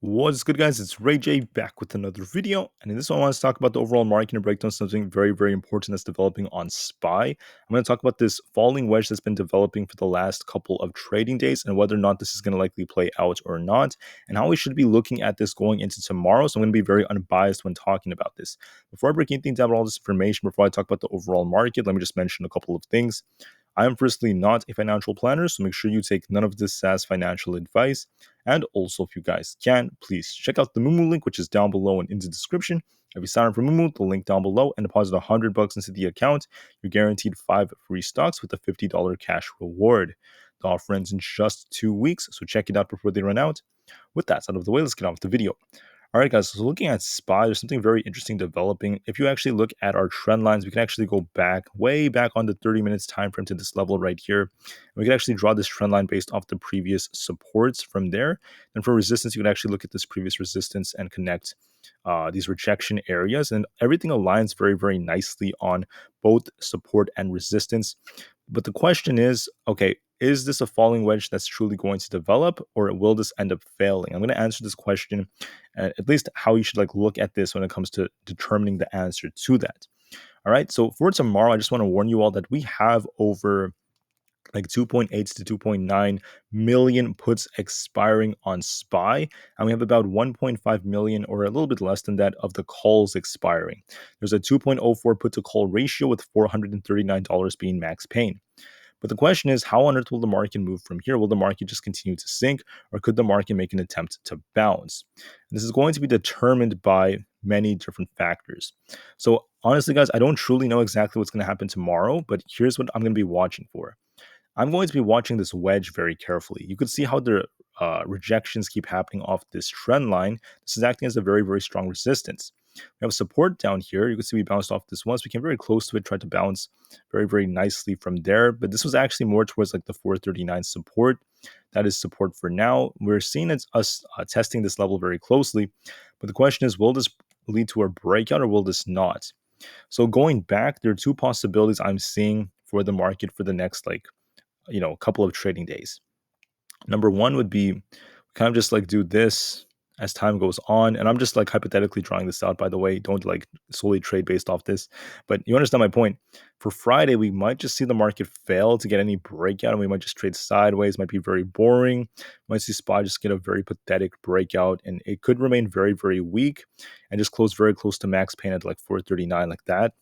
What's good, guys? It's Rey-Jay back with another video, and in this one I want to talk about the overall market and break down something very important that's developing on SPY. I'm going to talk about this falling wedge that's been developing for the last couple of trading days and whether or not this is going to likely play out or not, and how we should be looking at this going into tomorrow. So I'm going to be very unbiased when talking about this. Before I break anything down about all this information, before I talk about the overall market, let me just mention a couple of things. I am firstly not a financial planner, so make sure you take none of this as financial advice. And also, if you guys can, please check out the Moomoo link, which is down below and in the description. If you sign up for Moomoo, the link down below, and deposit $100 into the account, you're guaranteed 5 free stocks with a $50 cash reward. The offer ends in just 2 weeks, so check it out before they run out. With that out of the way, let's get on with the video. All right, guys, so looking at SPY, there's something very interesting developing. If you actually look at our trend lines, we can actually go back, way back on the 30 minutes time frame to this level right here. And we can actually draw this trend line based off the previous supports from there. And for resistance, you can actually look at this previous resistance and connect these rejection areas. And everything aligns very nicely on both support and resistance. But the question is, okay, is this a falling wedge that's truly going to develop, or will this end up failing? I'm going to answer this question, at least how you should look at this when it comes to determining the answer to that. All right, so for tomorrow, I just want to warn you all that we have over 2.8 to 2.9 million puts expiring on SPY, and we have about 1.5 million, or a little bit less than that, of the calls expiring. There's a 2.04 put to call ratio with $439 being max pain. But the question is, how on earth will the market move from here? Will the market just continue to sink, or could the market make an attempt to bounce? And this is going to be determined by many different factors. So honestly, guys, I don't truly know exactly what's going to happen tomorrow, but here's what I'm going to be watching for. I'm going to be watching this wedge very carefully. You could see how the rejections keep happening off this trend line. This is acting as a very strong resistance. We have support down here. You can see we bounced off this once. We came very close to it, tried to bounce very nicely from there. But this was actually more towards the 439 support. That is support for now. We're seeing us testing this level very closely. But the question is, will this lead to a breakout or will this not? So going back, there are two possibilities I'm seeing for the market for the next couple of trading days. Number one would be kind of just do this as time goes on, and I'm just hypothetically drawing this out, by the way. Don't solely trade based off this, but you understand my point. For Friday, we might just see the market fail to get any breakout, and we might just trade sideways. Might be very boring. Might see SPY just get a very pathetic breakout, and it could remain very weak and just close very close to max pain at 439 like that.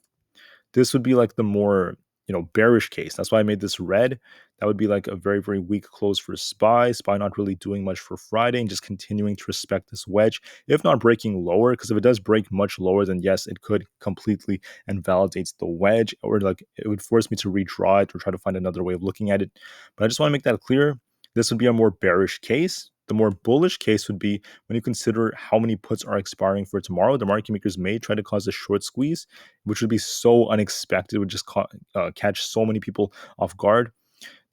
This would be the more bearish case. That's why I made this red. That would be a very weak close for SPY. SPY not really doing much for Friday and just continuing to respect this wedge, if not breaking lower, because if it does break much lower, then yes, it could completely invalidate the wedge, or it would force me to redraw it or try to find another way of looking at it. But I just want to make that clear. This would be a more bearish case. The more bullish case would be when you consider how many puts are expiring for tomorrow. The market makers may try to cause a short squeeze, which would be so unexpected. It would just catch so many people off guard.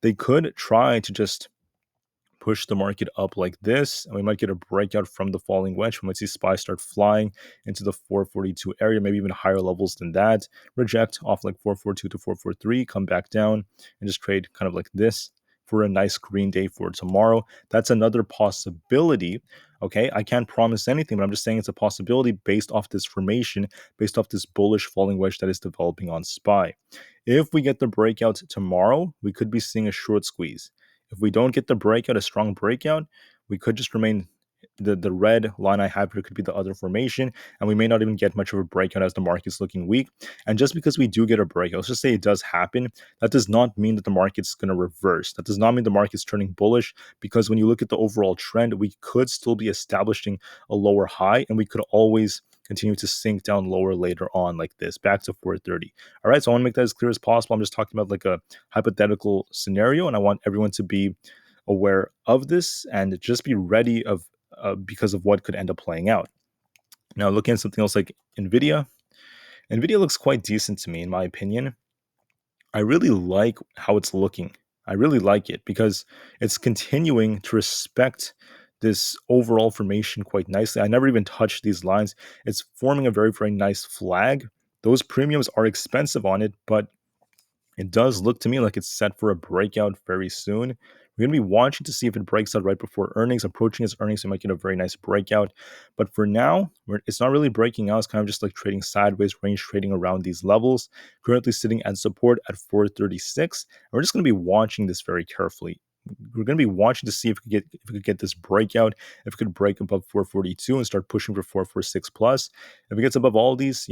They could try to just push the market up like this, and we might get a breakout from the falling wedge. We might see SPY start flying into the 442 area, maybe even higher levels than that. Reject off 442 to 443, come back down, and just trade kind of like this for a nice green day for tomorrow. That's another possibility. Okay, I can't promise anything, but I'm just saying it's a possibility based off this formation, based off this bullish falling wedge that is developing on SPY. If we get the breakout tomorrow, we could be seeing a short squeeze. If we don't get the breakout, a strong breakout, we could just remain. The red line I have here could be the other formation, and we may not even get much of a breakout as the market's looking weak. And just because we do get a breakout, let's just say it does happen, that does not mean that the market's going to reverse. That does not mean the market's turning bullish, because when you look at the overall trend, we could still be establishing a lower high, and we could always continue to sink down lower later on like this, back to 430. All right, so I want to make that as clear as possible. I'm just talking about a hypothetical scenario, and I want everyone to be aware of this and just be ready because of what could end up playing out. Now, looking at something else like Nvidia looks quite decent to me, in my opinion. I really like how it's looking. I really like it because it's continuing to respect this overall formation quite nicely. I never even touched these lines. It's forming a very nice flag. Those premiums are expensive on it, but it does look to me like it's set for a breakout very soon. We're going to be watching to see if it breaks out right before earnings. Approaching its earnings, we might get a very nice breakout. But for now, it's not really breaking out. It's kind of just like trading sideways, range trading around these levels. Currently sitting at support at 436. And we're just going to be watching this very carefully. We're going to be watching to see if we could get this breakout, if it could break above 442 and start pushing for 446 plus. If it gets above all these,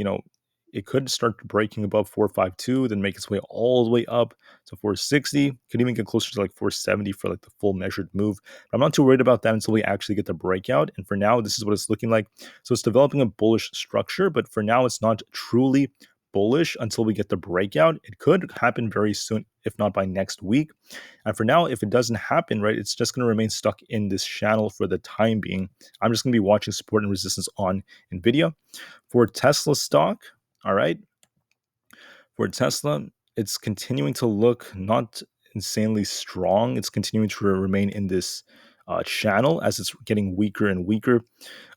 it could start breaking above 452, then make its way all the way up to 460. Could even get closer to like 470 for like the full measured move. But I'm not too worried about that until we actually get the breakout. And for now, this is what it's looking like. So it's developing a bullish structure, but for now, it's not truly bullish until we get the breakout. It could happen very soon, if not by next week. And for now, if it doesn't happen, right, it's just going to remain stuck in this channel for the time being. I'm just going to be watching support and resistance on Nvidia. For Tesla stock, all right, for Tesla, it's continuing to look not insanely strong. It's continuing to remain in this channel as it's getting weaker and weaker.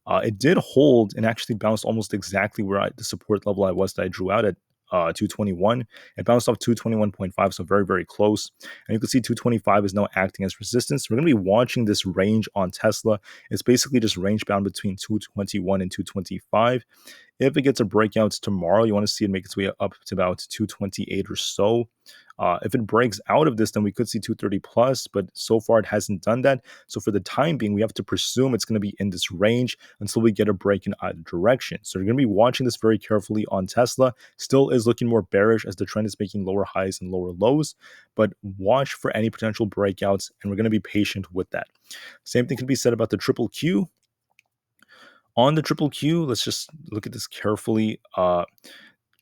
It did hold and actually bounced almost exactly where the support level that I drew out at 221. It bounced off 221.5, so very, very close. And you can see 225 is now acting as resistance. We're going to be watching this range on Tesla. It's basically just range bound between 221 and 225. If it gets a breakout tomorrow, you want to see it make its way up to about 228 or so. If it breaks out of this, then we could see 230 plus, but so far it hasn't done that. So for the time being, we have to presume it's going to be in this range until we get a break in either direction. So you're going to be watching this very carefully on Tesla. Still is looking more bearish as the trend is making lower highs and lower lows, but watch for any potential breakouts, and we're going to be patient with that. Same thing can be said about the triple Q. On the triple Q, let's just look at this carefully.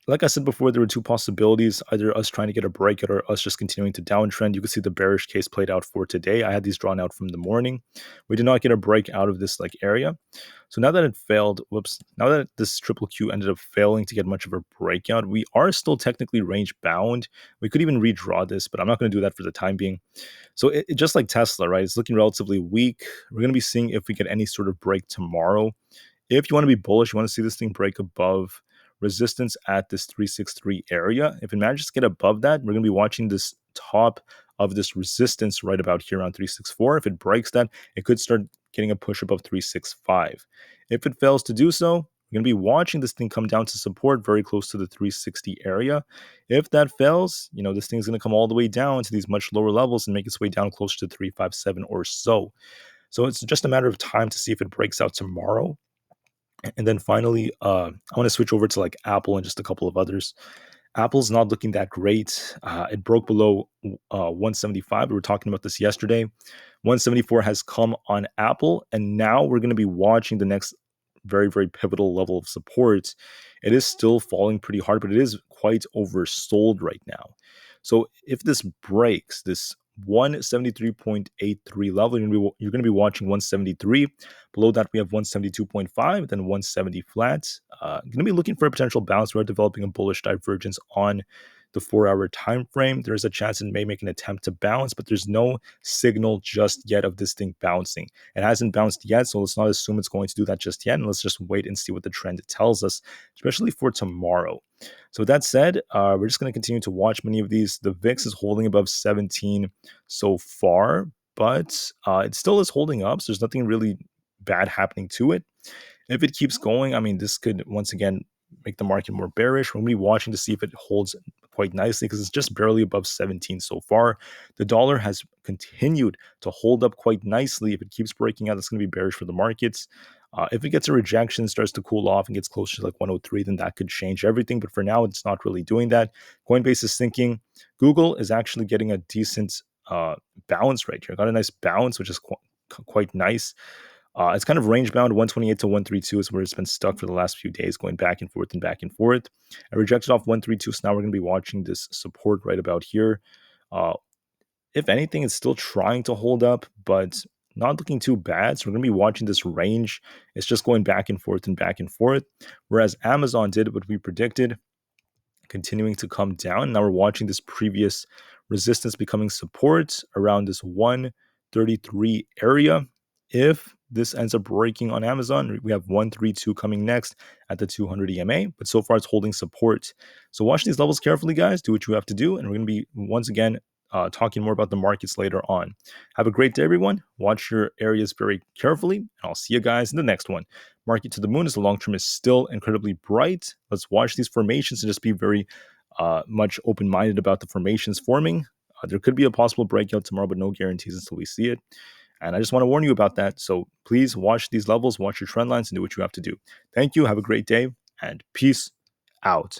Like I said before, there were two possibilities, either us trying to get a breakout or us just continuing to downtrend. You can see the bearish case played out for today. I had these drawn out from the morning. We did not get a break out of this like area. So now that it failed, now that this triple Q ended up failing to get much of a breakout, we are still technically range bound. We could even redraw this, but I'm not going to do that for the time being. So it just like Tesla, right? It's looking relatively weak. We're going to be seeing if we get any sort of break tomorrow. If you want to be bullish, you want to see this thing break above resistance at this 363 area. If it manages to get above that, we're going to be watching this top of this resistance right about here around 364. If it breaks that, it could start getting a push above 365. If it fails to do so, we're going to be watching this thing come down to support very close to the 360 area. If that fails, this thing's going to come all the way down to these much lower levels and make its way down closer to 357 or so. So it's just a matter of time to see if it breaks out tomorrow. And then finally, I want to switch over to like Aapl and just a couple of others. Apple's not looking that great. It broke below 175. We were talking about this yesterday. 174 has come on Aapl, and now we're going to be watching the next very, very pivotal level of support. It is still falling pretty hard, but it is quite oversold right now. So if this breaks this 173.83 level, you're going to be watching 173. Below that, we have 172.5, then 170 flat. Going to be looking for a potential bounce. We're developing a bullish divergence on the 4-hour time frame. There's a chance it may make an attempt to bounce, but there's no signal just yet of this thing bouncing. It hasn't bounced yet, so let's not assume it's going to do that just yet, and let's just wait and see what the trend tells us, especially for tomorrow. So with that said, we're just going to continue to watch many of these. The VIX is holding above 17 so far, but it still is holding up, so there's nothing really bad happening to it. If it keeps going, this could once again make the market more bearish. We'll be watching to see if it holds quite nicely because it's just barely above 17 so far. The dollar has continued to hold up quite nicely. If it keeps breaking out, it's going to be bearish for the markets. If it gets a rejection, starts to cool off and gets closer to like 103, then that could change everything. But for now, it's not really doing that. Coinbase is thinking. Google is actually getting a decent bounce right here. Got a nice bounce, which is quite nice. It's kind of range bound. 128 to 132 is where it's been stuck for the last few days, going back and forth and back and forth. I rejected off 132, so now we're going to be watching this support right about here. If anything, it's still trying to hold up, but not looking too bad. So we're going to be watching this range. It's just going back and forth and back and forth. Whereas Amazon did what we predicted, continuing to come down. Now we're watching this previous resistance becoming support around this 133 area. If this ends up breaking on Amazon, we have 132 coming next at the 200 EMA, but so far it's holding support. So watch these levels carefully, guys. Do what you have to do, and we're going to be once again talking more about the markets later on. Have a great day, everyone. Watch your areas very carefully, and I'll see you guys in the next one. Market to the moon as the long term is still incredibly bright. Let's watch these formations and just be very much open-minded about the formations forming. There could be a possible breakout tomorrow, but no guarantees until we see it. And I just want to warn you about that. So please watch these levels, watch your trend lines, and do what you have to do. Thank you. Have a great day, and peace out.